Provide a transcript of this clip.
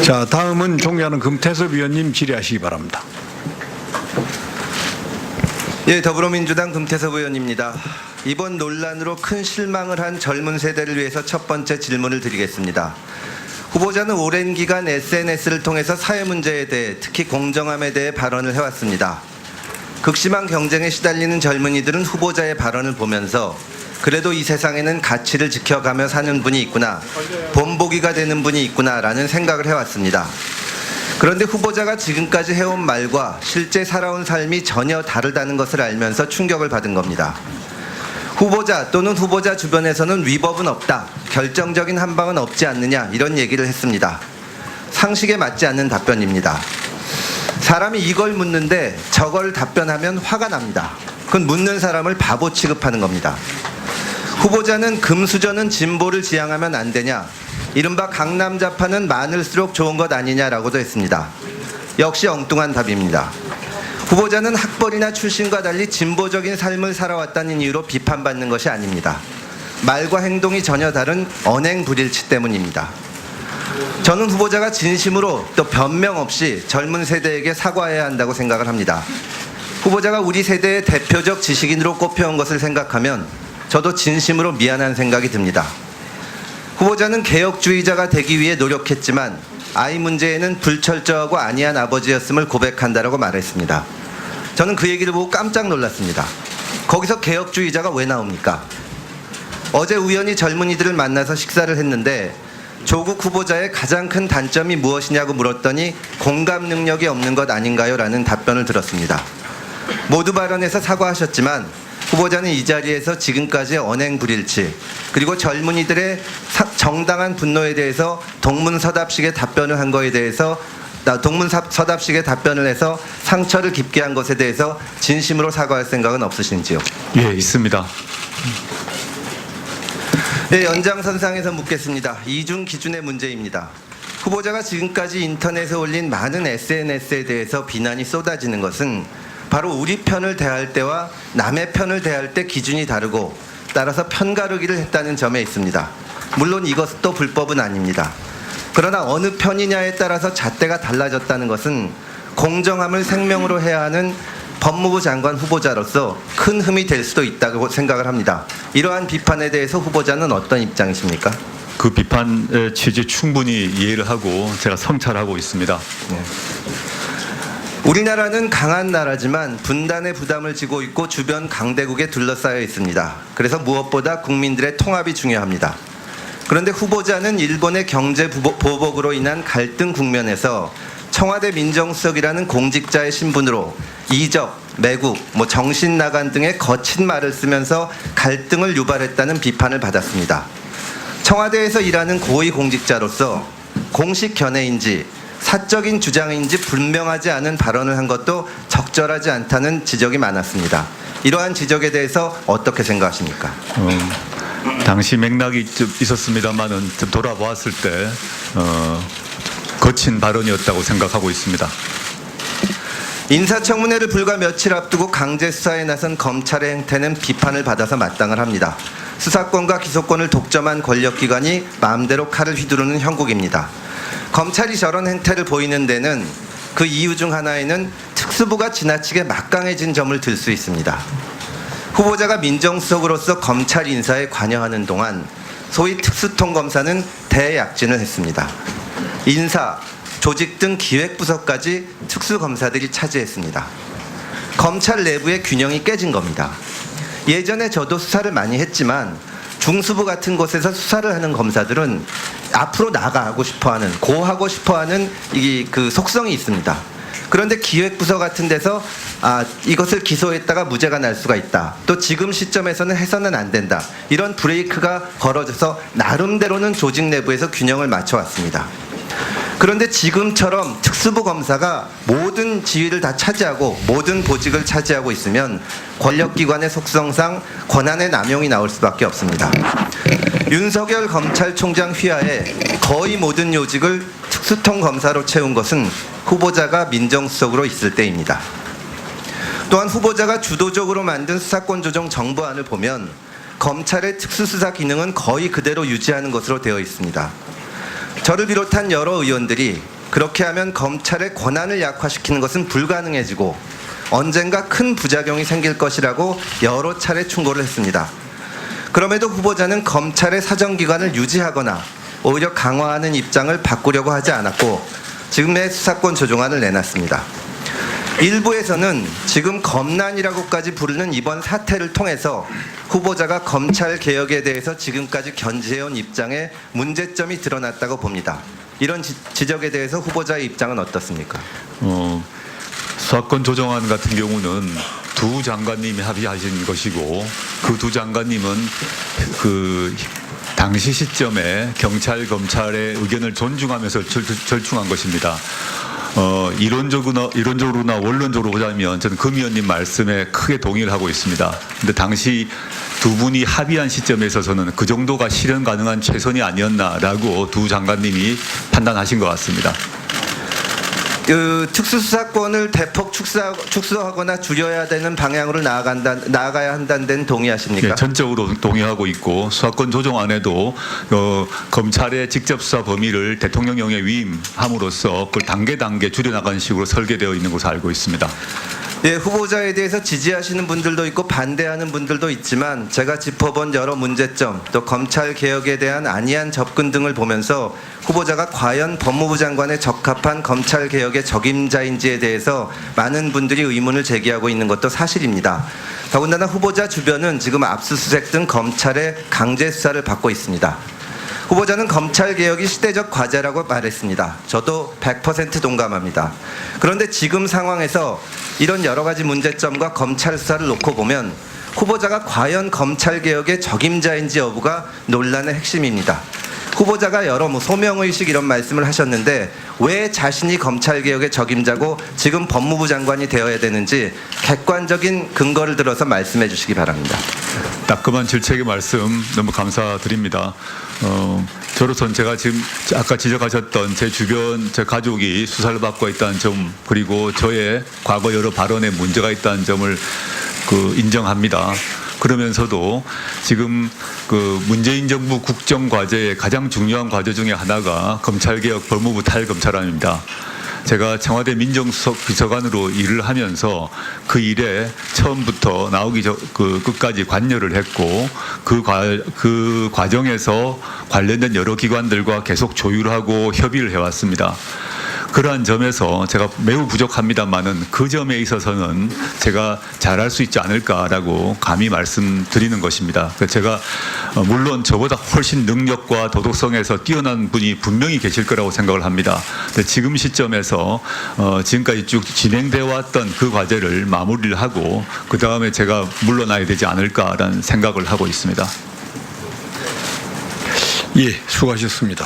자, 다음은 존경하는 금태섭 의원님 질의하시기 바랍니다. 예, 더불어민주당 금태섭 의원입니다. 이번 논란으로 큰 실망을 한 젊은 세대를 위해서 첫 번째 질문을 드리겠습니다. 후보자는 오랜 기간 SNS를 통해서 사회 문제에 대해, 특히 공정함에 대해 발언을 해왔습니다. 극심한 경쟁에 시달리는 젊은이들은 후보자의 발언을 보면서 그래도 이 세상에는 가치를 지켜가며 사는 분이 있구나, 본보기가 되는 분이 있구나라는 생각을 해왔습니다. 그런데 후보자가 지금까지 해온 말과 실제 살아온 삶이 전혀 다르다는 것을 알면서 충격을 받은 겁니다. 후보자 또는 후보자 주변에서는 위법은 없다, 결정적인 한방은 없지 않느냐, 이런 얘기를 했습니다. 상식에 맞지 않는 답변입니다. 사람이 이걸 묻는데 저걸 답변하면 화가 납니다. 그건 묻는 사람을 바보 취급하는 겁니다. 후보자는 금수저는 진보를 지향하면 안 되냐, 이른바 강남좌파는 많을수록 좋은 것 아니냐라고도 했습니다. 역시 엉뚱한 답입니다. 후보자는 학벌이나 출신과 달리 진보적인 삶을 살아왔다는 이유로 비판받는 것이 아닙니다. 말과 행동이 전혀 다른 언행불일치 때문입니다. 저는 후보자가 진심으로 또 변명 없이 젊은 세대에게 사과해야 한다고 생각을 합니다. 후보자가 우리 세대의 대표적 지식인으로 꼽혀온 것을 생각하면 저도 진심으로 미안한 생각이 듭니다. 후보자는 개혁주의자가 되기 위해 노력했지만 아이 문제에는 불철저하고 안이한 아버지였음을 고백한다라고 말했습니다. 저는 그 얘기를 보고 깜짝 놀랐습니다. 거기서 개혁주의자가 왜 나옵니까? 어제 우연히 젊은이들을 만나서 식사를 했는데 조국 후보자의 가장 큰 단점이 무엇이냐고 물었더니 공감 능력이 없는 것 아닌가요? 라는 답변을 들었습니다. 모두 발언에서 사과하셨지만 후보자는 이 자리에서 지금까지의 언행불일치, 그리고 젊은이들의 정당한 분노에 대해서 동문서답식의 답변을 한 거에 대해서, 동문서답식의 답변을 해서 상처를 깊게 한 것에 대해서 진심으로 사과할 생각은 없으신지요? 예, 있습니다. 네, 연장선상에서 묻겠습니다. 이중 기준의 문제입니다. 후보자가 지금까지 인터넷에 올린 많은 SNS에 대해서 비난이 쏟아지는 것은 바로 우리 편을 대할 때와 남의 편을 대할 때 기준이 다르고 따라서 편가르기를 했다는 점에 있습니다. 물론 이것도 불법은 아닙니다. 그러나 어느 편이냐에 따라서 잣대가 달라졌다는 것은 공정함을 생명으로 해야 하는 법무부 장관 후보자로서 큰 흠이 될 수도 있다고 생각을 합니다. 이러한 비판에 대해서 후보자는 어떤 입장이십니까? 그 비판의 취지 충분히 이해를 하고 제가 성찰하고 있습니다. 네. 우리나라는 강한 나라지만 분단의 부담을 지고 있고 주변 강대국에 둘러싸여 있습니다. 그래서 무엇보다 국민들의 통합이 중요합니다. 그런데 후보자는 일본의 경제 보복으로 인한 갈등 국면에서 청와대 민정수석이라는 공직자의 신분으로 이적, 매국, 정신 나간 등의 거친 말을 쓰면서 갈등을 유발했다는 비판을 받았습니다. 청와대에서 일하는 고위 공직자로서 공식 견해인지 사적인 주장인지 분명하지 않은 발언을 한 것도 적절하지 않다는 지적이 많았습니다. 이러한 지적에 대해서 어떻게 생각하십니까? 당시 맥락이 좀 있었습니다만은 좀 돌아보았을 때 거친 발언이었다고 생각하고 있습니다. 인사청문회를 불과 며칠 앞두고 강제 수사에 나선 검찰의 행태는 비판을 받아서 마땅을 합니다. 수사권과 기소권을 독점한 권력기관이 마음대로 칼을 휘두르는 형국입니다. 검찰이 저런 행태를 보이는 데는 그 이유 중 하나에는 특수부가 지나치게 막강해진 점을 들 수 있습니다. 후보자가 민정수석으로서 검찰 인사에 관여하는 동안 소위 특수통검사는 대약진을 했습니다. 인사, 조직 등 기획부서까지 특수검사들이 차지했습니다. 검찰 내부의 균형이 깨진 겁니다. 예전에 저도 수사를 많이 했지만 중수부 같은 곳에서 수사를 하는 검사들은 앞으로 나가고 싶어하는, 고하고 싶어하는 그 속성이 있습니다. 그런데 기획부서 같은 데서 이것을 기소했다가 무죄가 날 수가 있다, 또 지금 시점에서는 해서는 안 된다, 이런 브레이크가 걸어져서 나름대로는 조직 내부에서 균형을 맞춰왔습니다. 그런데 지금처럼 특수부 검사가 모든 지위를 다 차지하고 모든 보직을 차지하고 있으면 권력기관의 속성상 권한의 남용이 나올 수밖에 없습니다. 윤석열 검찰총장 휘하에 거의 모든 요직을 특수통 검사로 채운 것은 후보자가 민정수석으로 있을 때입니다. 또한 후보자가 주도적으로 만든 수사권 조정 정부안을 보면 검찰의 특수수사 기능은 거의 그대로 유지하는 것으로 되어 있습니다. 저를 비롯한 여러 의원들이 그렇게 하면 검찰의 권한을 약화시키는 것은 불가능해지고 언젠가 큰 부작용이 생길 것이라고 여러 차례 충고를 했습니다. 그럼에도 후보자는 검찰의 사정기관을 유지하거나 오히려 강화하는 입장을 바꾸려고 하지 않았고 지금의 수사권 조정안을 내놨습니다. 일부에서는 지금 검난이라고까지 부르는 이번 사태를 통해서 후보자가 검찰 개혁에 대해서 지금까지 견지해온 입장에 문제점이 드러났다고 봅니다. 이런 지적에 대해서 후보자의 입장은 어떻습니까? 수사권 조정안 같은 경우는 두 장관님이 합의하신 것이고 그 두 장관님은 그 당시 시점에 경찰 검찰의 의견을 존중하면서 절충한 것입니다. 이론적으로나 원론적으로 보자면 저는 금 의원님 말씀에 크게 동의를 하고 있습니다. 근데 당시 두 분이 합의한 시점에 있어서는 그 정도가 실현 가능한 최선이 아니었나라고 두 장관님이 판단하신 것 같습니다. 그 특수수사권을 대폭 축소하거나 줄여야 되는 방향으로 나아가야 한다는 데는 동의하십니까? 예, 전적으로 동의하고 있고 수사권 조정안에도 검찰의 직접 수사 범위를 대통령령에 위임함으로써 그걸 단계 줄여나가는 식으로 설계되어 있는 것으로 알고 있습니다. 예, 후보자에 대해서 지지하시는 분들도 있고 반대하는 분들도 있지만 제가 짚어본 여러 문제점 또 검찰 개혁에 대한 안이한 접근 등을 보면서 후보자가 과연 법무부 장관에 적합한 검찰 개혁의 적임자인지에 대해서 많은 분들이 의문을 제기하고 있는 것도 사실입니다. 더군다나 후보자 주변은 지금 압수수색 등 검찰의 강제 수사를 받고 있습니다. 후보자는 검찰 개혁이 시대적 과제라고 말했습니다. 저도 100% 동감합니다. 그런데 지금 상황에서 이런 여러 가지 문제점과 검찰 수사를 놓고 보면 후보자가 과연 검찰 개혁의 적임자인지 여부가 논란의 핵심입니다. 후보자가 여러 소명의식 이런 말씀을 하셨는데 왜 자신이 검찰 개혁의 적임자고 지금 법무부 장관이 되어야 되는지 객관적인 근거를 들어서 말씀해 주시기 바랍니다. 따끔한 질책의 말씀 너무 감사드립니다. 저로서는 제가 지금 아까 지적하셨던 제 주변 제 가족이 수사를 받고 있다는 점 그리고 저의 과거 여러 발언에 문제가 있다는 점을 인정합니다. 그러면서도 지금 문재인 정부 국정 과제의 가장 중요한 과제 중에 하나가 검찰개혁 법무부 탈검찰안입니다. 제가 청와대 민정수석 비서관으로 일을 하면서 그 일에 처음부터 나오기 끝까지 관여를 했고 그 과정에서 관련된 여러 기관들과 계속 조율하고 협의를 해왔습니다. 그러한 점에서 제가 매우 부족합니다만은 그 점에 있어서는 제가 잘할 수 있지 않을까라고 감히 말씀드리는 것입니다. 제가 물론 저보다 훨씬 능력과 도덕성에서 뛰어난 분이 분명히 계실 거라고 생각을 합니다. 근데 지금 시점에서 지금까지 쭉 진행되어 왔던 그 과제를 마무리를 하고 그 다음에 제가 물러나야 되지 않을까라는 생각을 하고 있습니다. 예, 수고하셨습니다.